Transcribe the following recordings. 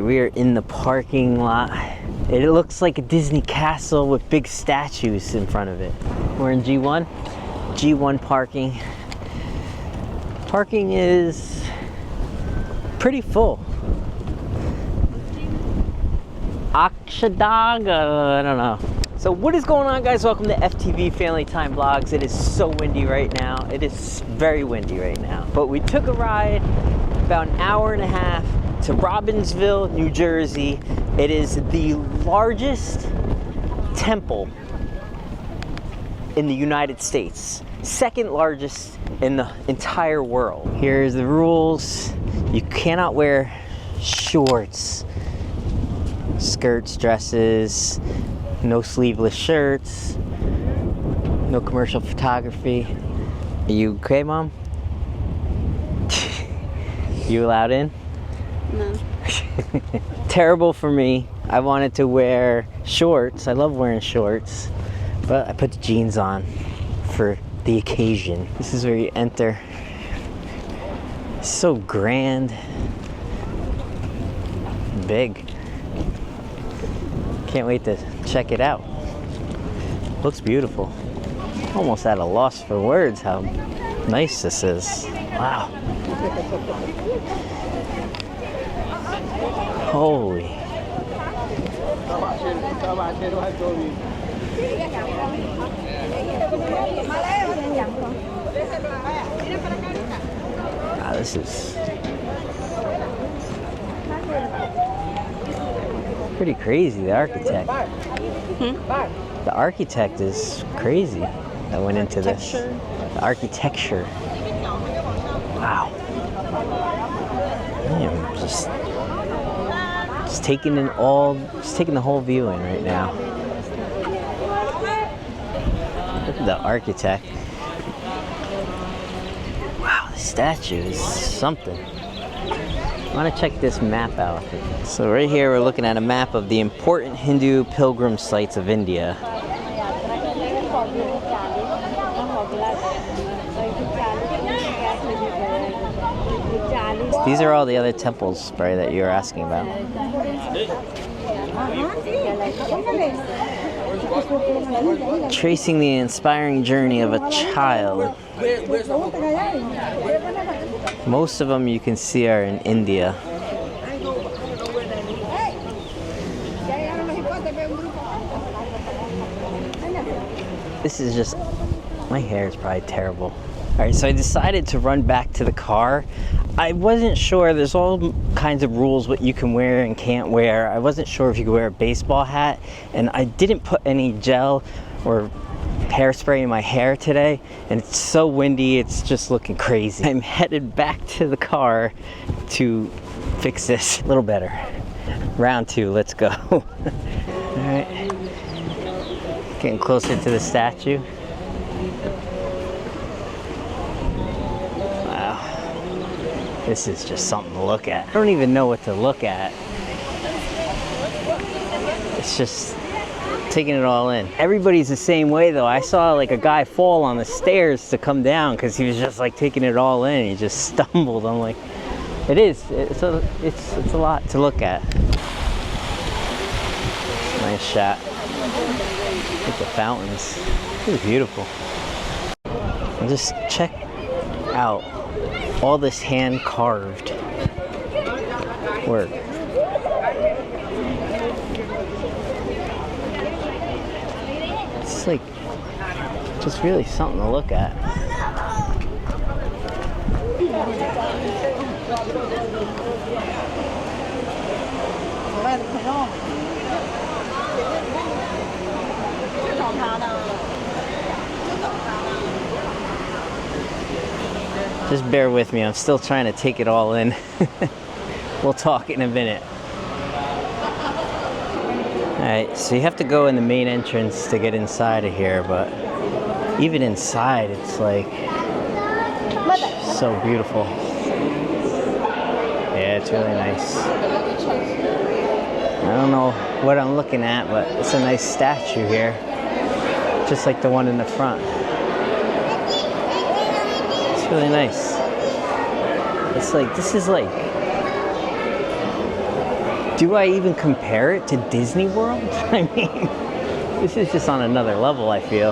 we are in the parking lot. It looks like a Disney castle with big statues in front of it. We're in G1. G1 parking. Parking is pretty full. Akshardham, I don't know. So what is going on, guys? Welcome to FTV Family Time Vlogs. It is so windy right now. It is very windy right now. But we took a ride about an hour and a half to Robbinsville, New Jersey. It is the largest temple in the United States. Second largest in the entire world. Here's the rules. You cannot wear shorts, skirts, dresses, no sleeveless shirts, no commercial photography. Are you okay, Mom? You allowed in? No. Terrible for me. I wanted to wear shorts. I love wearing shorts, but I put the jeans on for the occasion. This is where you enter. It's so grand, big. Can't wait to check it out. Looks beautiful. Almost at a loss for words how nice this is. Wow. Holy. Wow, this is pretty crazy, the architect. The architect is crazy that went into this. The architecture. Wow. I am just taking in all, just taking the whole view in right now. Look at the architect. Wow, the statue is something. I want to check this map out. So right here we're looking at a map of the important Hindu pilgrim sites of India. These are all the other temples, Barry, that you were asking about. Tracing the inspiring journey of a child. Most of them you can see are in India. This is just, my hair is probably terrible. Alright, so I decided to run back to the car. I wasn't sure, there's all kinds of rules what you can wear and can't wear. I wasn't sure if you could wear a baseball hat, and I didn't put any gel or hairspray in my hair today, and it's so windy, it's just looking crazy. I'm headed back to the car to fix this a little better. Round two, let's go. Alright, getting closer to the statue. This is just something to look at. I don't even know what to look at. It's just taking it all in. Everybody's the same way though. I saw like a guy fall on the stairs to come down because he was just like taking it all in. He just stumbled. I'm like, it's a lot to look at. Nice shot. Look at the fountains. This is beautiful. And just check out all this hand-carved work. It's like just really something to look at. Just bear with me, I'm still trying to take it all in. We'll talk in a minute. Alright, so you have to go in the main entrance to get inside of here, but even inside it's like so beautiful. Yeah, it's really nice. I don't know what I'm looking at, but it's a nice statue here. Just like the one in the front. Really nice. It's like, this is like Do I even compare it to Disney World? I mean, this is just on another level, I feel.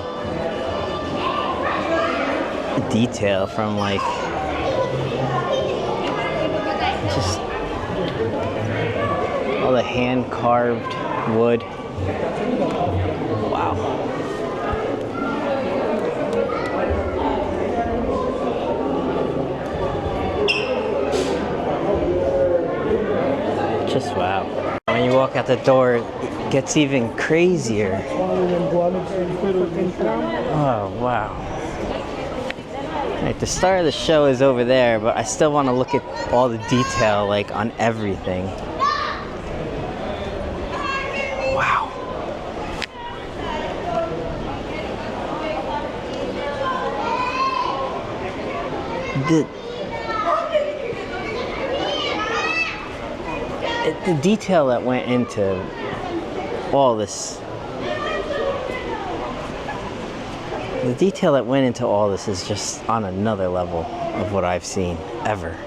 The detail from like, just all the hand-carved wood. Wow. Just wow. When you walk out the door, it gets even crazier. Oh, wow. Right, the star of the show is over there, but I still want to look at all the detail, like, on everything. Wow. The detail that went into all this, is just on another level of what I've seen ever.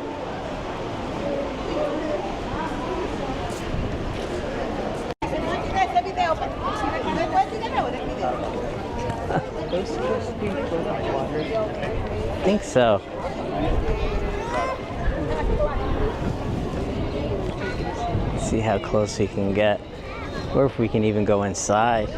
I think so. See how close we can get, or if we can even go inside.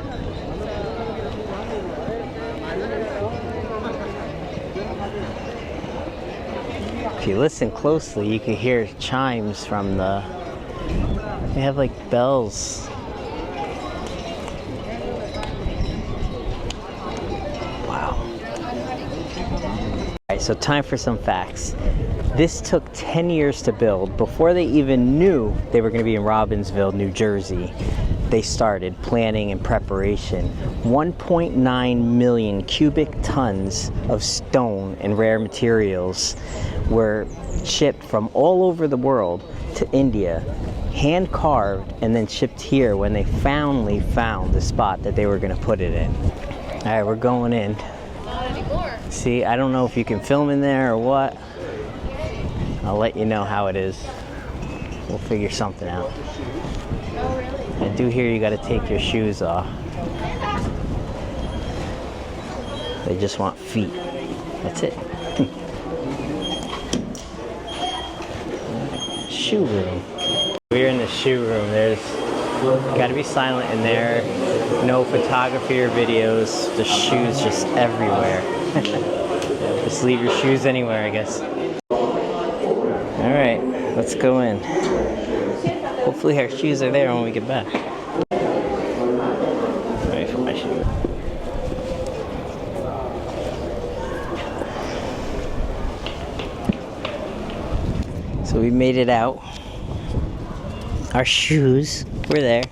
If you listen closely, you can hear chimes from they have like bells. Wow. Alright, so time for some facts. This took 10 years to build. Before they even knew they were going to be in Robbinsville, New Jersey, they started planning and preparation. 1.9 million cubic tons of stone and rare materials were shipped from all over the world to India, hand carved, and then shipped here when they finally found the spot that they were going to put it in. All right, we're going in. Not anymore. See, I don't know if you can film in there or what. I'll let you know how it is. We'll figure something out. Oh, really? I do hear you got to take your shoes off. They just want feet. That's it. Shoe room. We're in the shoe room. There's got to be silent in there. No photography or videos. The shoes just everywhere. Just leave your shoes anywhere, I guess. All right, let's go in. Hopefully our shoes are there when we get back. Wait for my shoes. So we made it out. Our shoes were there.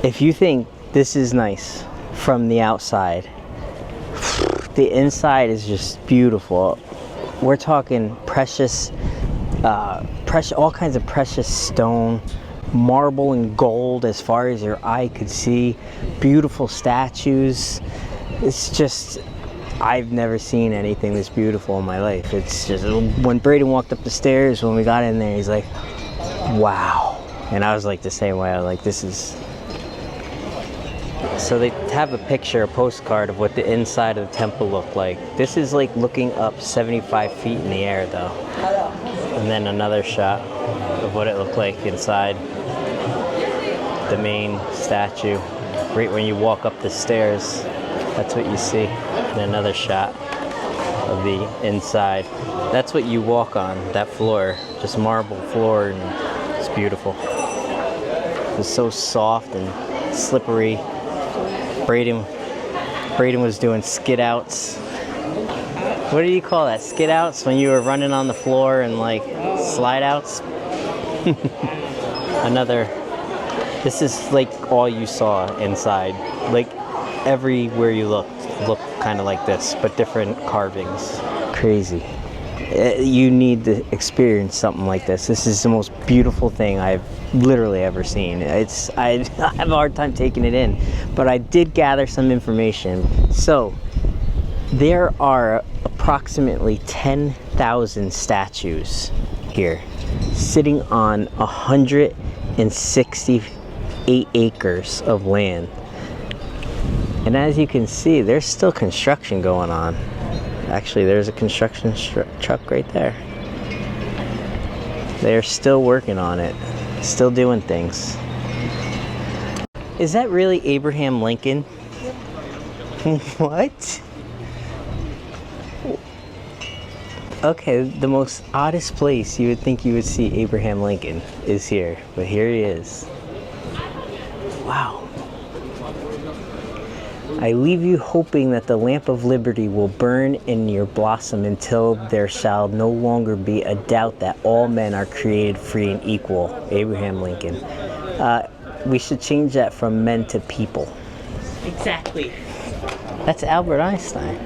If you think this is nice from the outside, the inside is just beautiful. We're talking precious, all kinds of precious stone, marble and gold as far as your eye could see, beautiful statues. It's just, I've never seen anything this beautiful in my life. It's just, when Braden walked up the stairs, when we got in there, he's like, wow. And I was like the same way. I was like, this is... So they have a picture, a postcard of what the inside of the temple looked like. This is like looking up 75 feet in the air though. And then another shot of what it looked like inside the main statue. Right when you walk up the stairs, that's what you see. And another shot of the inside. That's what you walk on, that floor. Just marble floor, and it's beautiful. It's so soft and slippery. Braden was doing skid outs. What do you call that? Skid outs? When you were running on the floor and like slide outs? This is like all you saw inside. Like everywhere you looked kind of like this, but different carvings. Crazy. You need to experience something like this. This is the most beautiful thing I've literally ever seen. I have a hard time taking it in, but I did gather some information. So there are approximately 10,000 statues here, sitting on 100 168 acres of land. And as you can see, there's still construction going on. Actually, there's a construction truck right there. They're still working on it, still doing things. Is that really Abraham Lincoln? What? Okay, the most oddest place you would think you would see Abraham Lincoln is here, but here he is. Wow. I leave you hoping that the lamp of liberty will burn in your blossom until there shall no longer be a doubt that all men are created free and equal. Abraham Lincoln. We should change that from men to people. Exactly. That's Albert Einstein.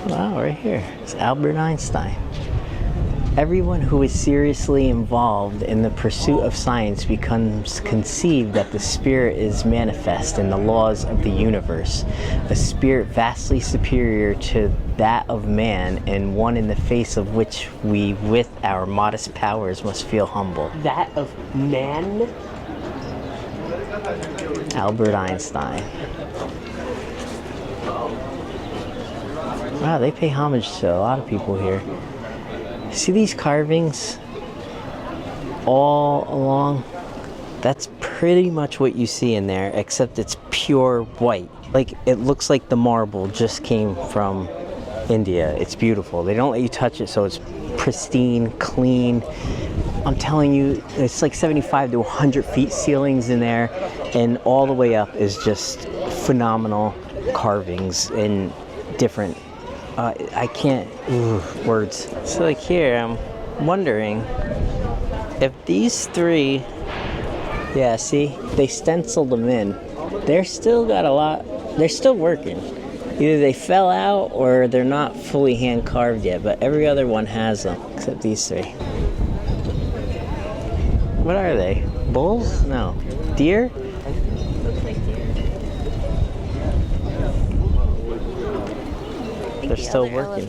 Wow, right here. It's Albert Einstein. Everyone who is seriously involved in the pursuit of science becomes conceived that the spirit is manifest in the laws of the universe, a spirit vastly superior to that of man, and one in the face of which we, with our modest powers, must feel humble. That of man? Albert Einstein. Wow, they pay homage to a lot of people here. See these carvings all along? That's pretty much what you see in there, except it's pure white. Like, it looks like the marble just came from India. It's beautiful. They don't let you touch it, so it's pristine, clean. I'm telling you, it's like 75 to 100 feet ceilings in there, and all the way up is just phenomenal carvings in different I can't, words. So like here, I'm wondering if these three, yeah, see, they stenciled them in. They're still got a lot, they're still working. Either they fell out or they're not fully hand carved yet, but every other one has them, except these three. What are they? Bulls? No. Deer? They're still working.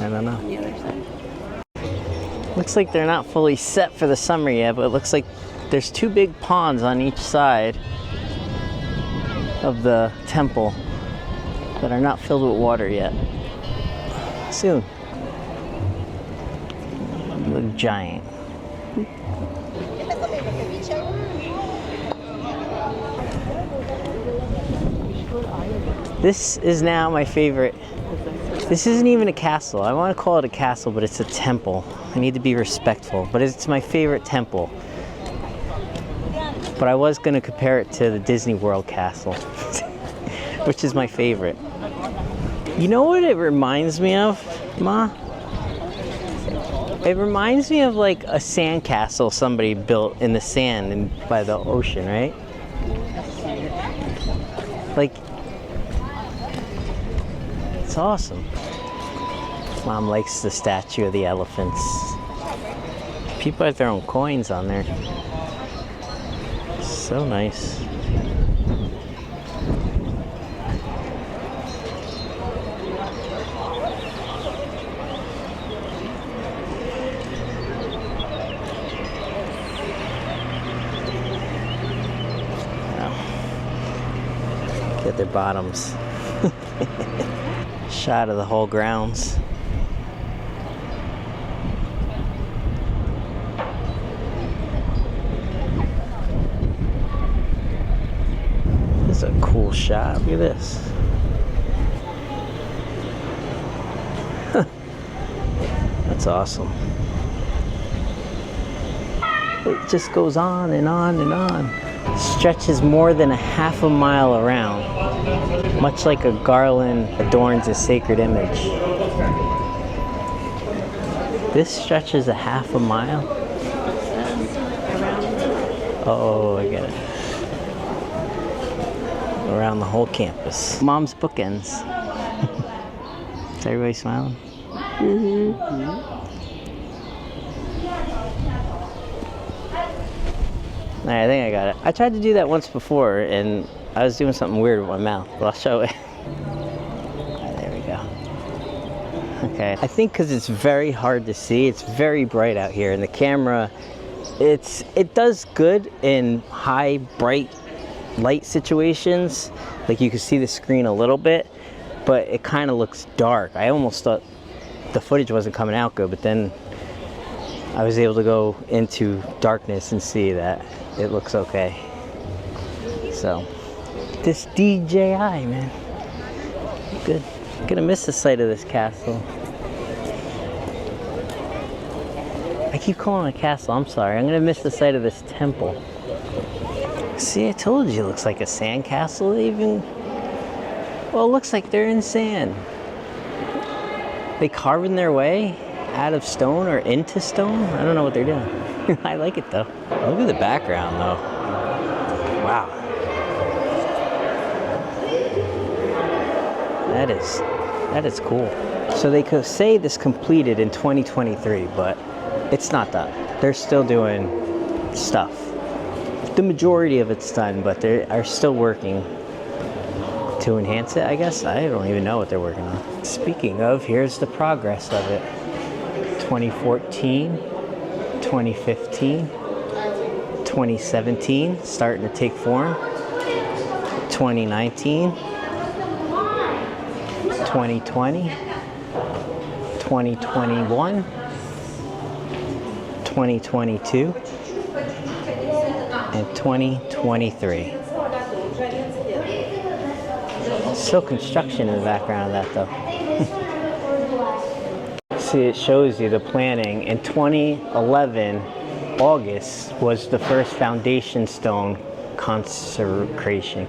I don't know. On the other side. Looks like they're not fully set for the summer yet, but it looks like there's two big ponds on each side of the temple that are not filled with water yet. Soon. They look giant. This is now my favorite. This isn't even a castle. I want to call it a castle, but it's a temple. I need to be respectful, but it's my favorite temple. But I was going to compare it to the Disney World castle, which is my favorite. You know what it reminds me of, Ma? It reminds me of like a sand castle somebody built in the sand and by the ocean, right? Like, it's awesome. Mom likes the statue of the elephants. People have their own coins on there. So nice. Wow. Get their bottoms. Shot of the whole grounds. This is a cool shot. Look at this. That's awesome. It just goes on and on and on. Stretches more than a half a mile around, much like a garland adorns a sacred image. This stretches a half a mile? Oh, I get it. Around the whole campus. Mom's bookends. Is everybody smiling? Mm-hmm. Alright, I think I got it. I tried to do that once before and I was doing something weird with my mouth, but I'll show it. There we go. Okay, I think because it's very hard to see, it's very bright out here, and the camera It does good in high, bright light situations. Like you can see the screen a little bit, but it kind of looks dark. I almost thought the footage wasn't coming out good, but then I was able to go into darkness and see that it looks okay. So, this DJI, man. Good. Gonna miss the sight of this castle. I keep calling it a castle, I'm sorry. I'm gonna miss the sight of this temple. See, I told you it looks like a sand castle even. Well, it looks like they're in sand. They carving their way out of stone or into stone? I don't know what they're doing. I like it though. Look at the background though. Wow. That is cool. So they could say this completed in 2023, but it's not done. They're still doing stuff. The majority of it's done, but they are still working to enhance it, I guess. I don't even know what they're working on. Speaking of, here's the progress of it. 2014, 2015, 2017, starting to take form. 2019, 2020, 2021, 2022, and 2023. Still construction in the background of that though. See, it shows you the planning. In 2011, August was the first foundation stone consecration.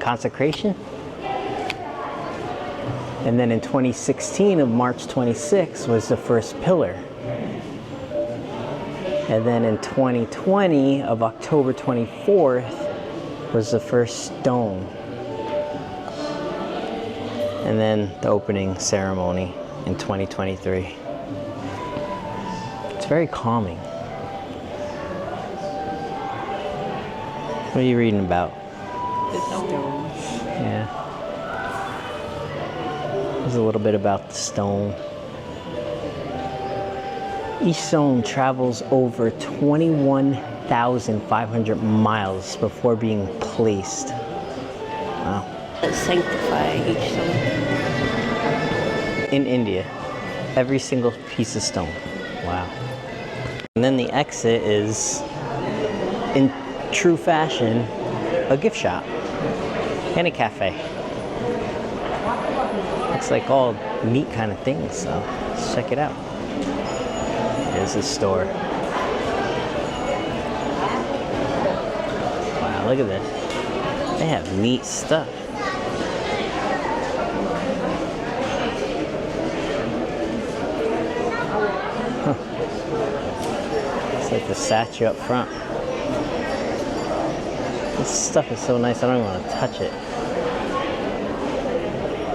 And then in 2016 of March 26 was the first pillar. And then in 2020 of October 24th was the first stone. And then the opening ceremony in 2023. It's very calming. What are you reading about? The stones. Yeah. There's a little bit about the stone. Each stone travels over 21,500 miles before being placed. Wow. Sanctify each stone. In India, every single piece of stone. Wow. And then the exit is, in true fashion, a gift shop and a cafe. Looks like all neat kind of things, so let's check it out. Here's the store. Wow, look at this. They have neat stuff. Huh. It's like the statue up front. This stuff is so nice, I don't even want to touch it.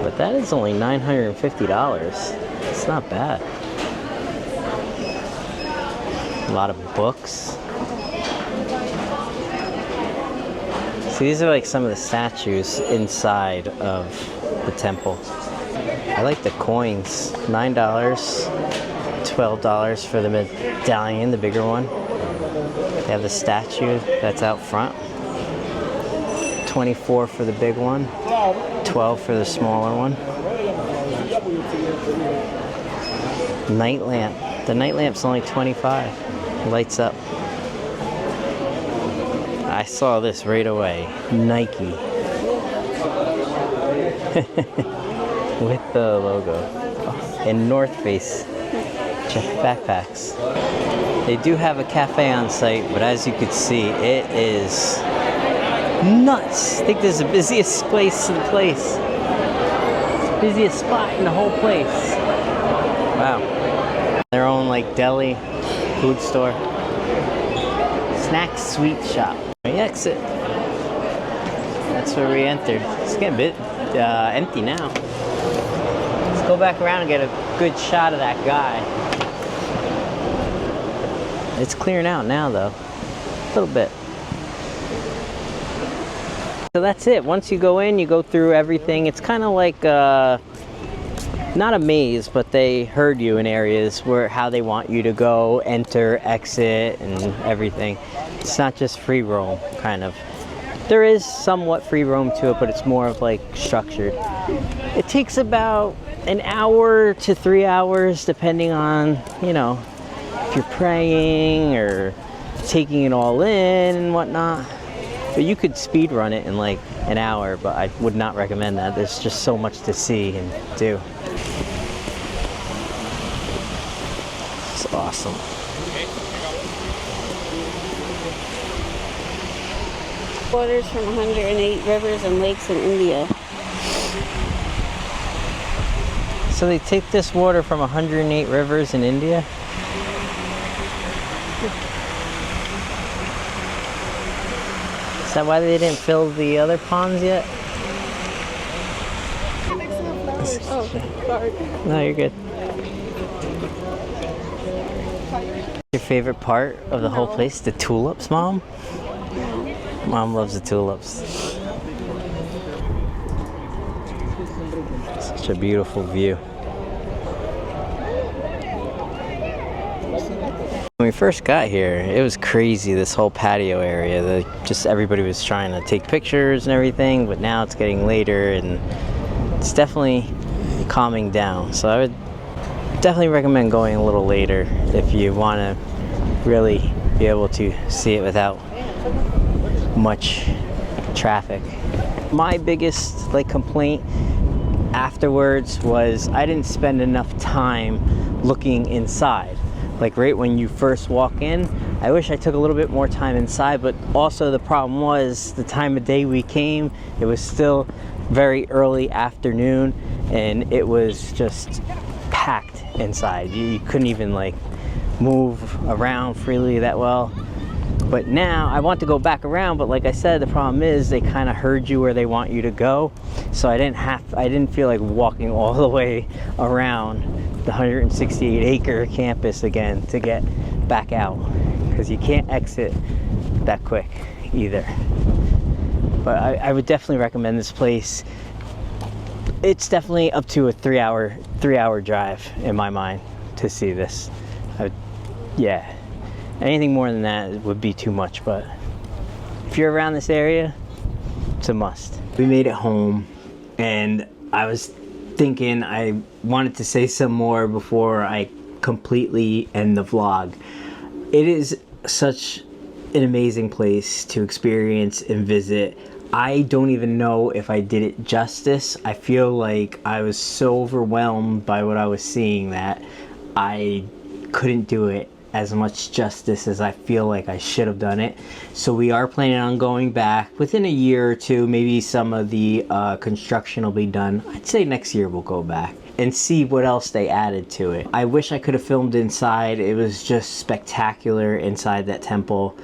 But that is only $950. It's not bad. A lot of books. So these are like some of the statues inside of the temple. I like the coins. $9, $12 for the medallion, the bigger one. They have the statue that's out front. $24 for the big one. $12 for the smaller one. Night lamp. The night lamp's only $25. Lights up. I saw this right away. Nike. With the logo. And North Face backpacks. They do have a cafe on site, but as you can see, it is nuts. I think this is the busiest place in the place. It's the busiest spot in the whole place. Wow. Their own like deli, food store, snack sweet shop. We exit. That's where we entered. It's getting a bit empty now. Let's go back around and get a good shot of that guy. It's clearing out now though, a little bit. So that's it. Once you go in, you go through everything. It's kind of like not a maze, but they herd you in areas where how they want you to go, enter, exit, and everything. It's not just free roam, kind of. There is somewhat free roam to it, but it's more of like structured. It takes about an hour to 3 hours, depending on, you know, if you're praying or taking it all in and whatnot. But you could speed run it in like an hour, but I would not recommend that. There's just so much to see and do. It's awesome. Waters from 108 rivers and lakes in India. So they take this water from 108 rivers in India? Is that why they didn't fill the other ponds yet? Oh, sorry. No, you're good. Your favorite part of the whole place? The tulips, Mom? Mom loves the tulips. Such a beautiful view. When we first got here, it was crazy, this whole patio area. Just everybody was trying to take pictures and everything, but now it's getting later and it's definitely calming down. So I would definitely recommend going a little later if you want to really be able to see it without much traffic. My biggest complaint afterwards was I didn't spend enough time looking inside. Like right when you first walk in, I wish I took a little bit more time inside, but also the problem was the time of day we came, it was still very early afternoon and it was just packed inside. You couldn't even move around freely that well. But now I want to go back around, but like I said, the problem is they kind of herd you where they want you to go. So I didn't feel like walking all the way around the 168 acre campus again to get back out, because you can't exit that quick either. But I would definitely recommend this place. It's definitely up to a 3 hour drive in my mind to see this. Yeah. Anything more than that would be too much, but if you're around this area, it's a must. We made it home, and I was thinking I wanted to say some more before I completely end the vlog. It is such an amazing place to experience and visit. I don't even know if I did it justice. I feel like I was so overwhelmed by what I was seeing that I couldn't do it as much justice as I feel like I should have done it. So we are planning on going back within a year or two. Maybe some of the construction will be done. I'd say next year we'll go back and see what else they added to it. I wish I could have filmed inside. It was just spectacular inside that temple.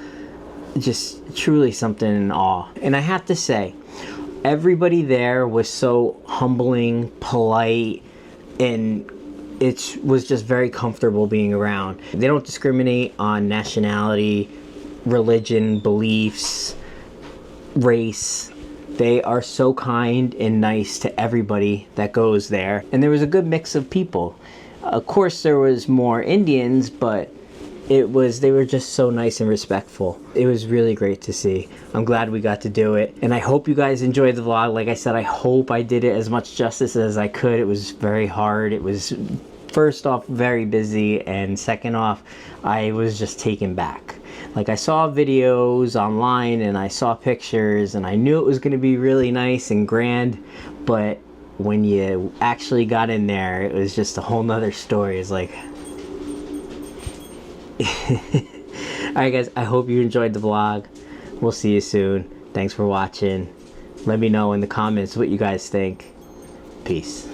Just truly something in awe. And I have to say, everybody there was so humbling, polite, and it was just very comfortable being around. They don't discriminate on nationality, religion, beliefs, race. They are so kind and nice to everybody that goes there. And there was a good mix of people. Of course, there was more Indians, but they were just so nice and respectful. It was really great to see. I'm glad we got to do it. And I hope you guys enjoyed the vlog. Like I said, I hope I did it as much justice as I could. It was very hard. It was, first off, very busy, and second off, I was just taken back. I saw videos online and I saw pictures and I knew it was going to be really nice and grand, but when you actually got in there, it was just a whole nother story. It's like alright guys, I hope you enjoyed the vlog. We'll see you soon. Thanks for watching. Let me know in the comments what you guys think. Peace.